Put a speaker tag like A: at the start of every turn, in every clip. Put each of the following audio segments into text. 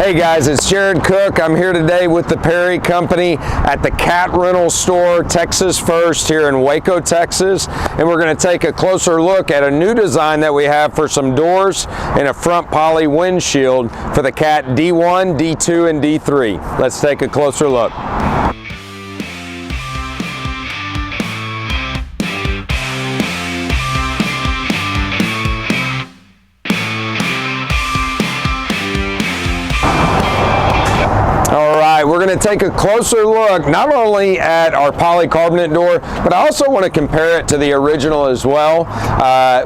A: Hey guys, it's Jared Cook. I'm here today with the Perry Company at the Cat Rental Store, Texas First, here in Waco, Texas. And we're going to take a closer look at a new design that we have for some doors and a front poly windshield for the Cat D1, D2, and D3. Let's take a closer look. We're going to take a closer look not only at our polycarbonate door, but I also want to compare it to the original as well.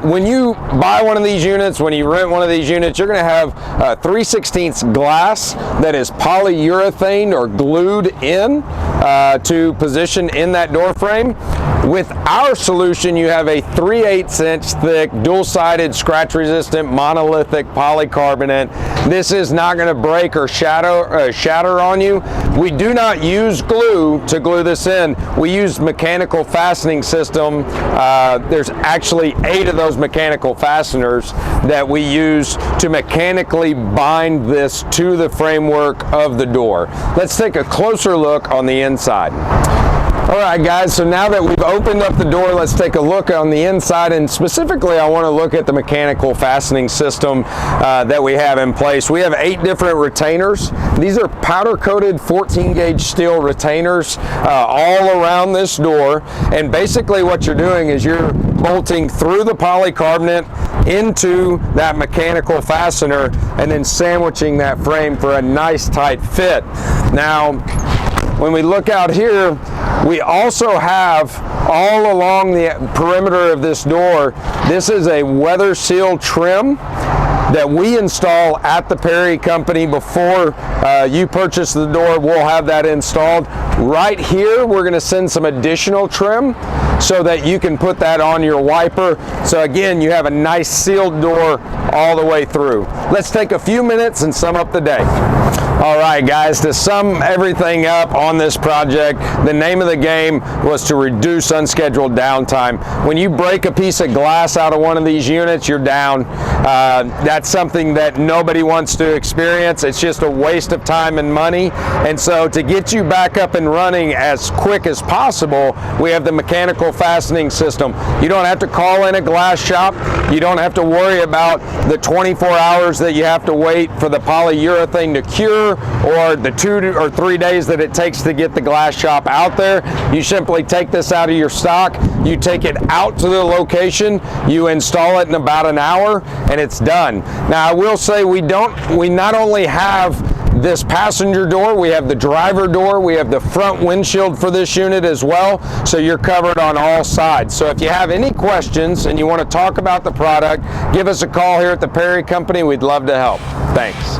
A: When you buy one of these units, when you rent one of these units, you're going to have 3/16 glass that is polyurethane or glued in to position in that door frame. With our solution, you have a 3/8 inch thick, dual-sided, scratch-resistant, monolithic polycarbonate. This is not going to break or shatter on you. We do not use glue to glue this in. We use mechanical fastening system. There's actually 8 of those mechanical fasteners that we use to mechanically bind this to the framework of the door. Let's take a closer look on the inside. All right, guys, so now that we've opened up the door, let's take a look on the inside, and specifically I want to look at the mechanical fastening system that we have in place. We have 8 different retainers. These are powder-coated 14-gauge steel retainers all around this door, and basically what you're doing is you're bolting through the polycarbonate into that mechanical fastener and then sandwiching that frame for a nice tight fit. Now, when we look out here, we also have all along the perimeter of this door, this is a weather seal trim that we install at the Perry Company. Before you purchase the door, we'll have that installed. Right here, we're going to send some additional trim so that you can put that on your wiper. So again, you have a nice sealed door all the way through. Let's take a few minutes and sum up the day. All right, guys, to sum everything up on this project, the name of the game was to reduce unscheduled downtime. When you break a piece of glass out of one of these units, you're down. That's something that nobody wants to experience. It's just a waste of time and money. And so to get you back up and running as quick as possible, we have the mechanical fastening system. You don't have to call in a glass shop. You don't have to worry about the 24 hours that you have to wait for the polyurethane to cure, or the 2 or 3 days that it takes to get the glass shop out there. You simply take this out of your stock, you take it out to the location, you install it in about an hour, and it's done. Now, I will say we not only have this passenger door, we have the driver door, we have the front windshield for this unit as well, so you're covered on all sides. So if you have any questions and you want to talk about the product, give us a call here at the Perry Company. We'd love to help. Thanks.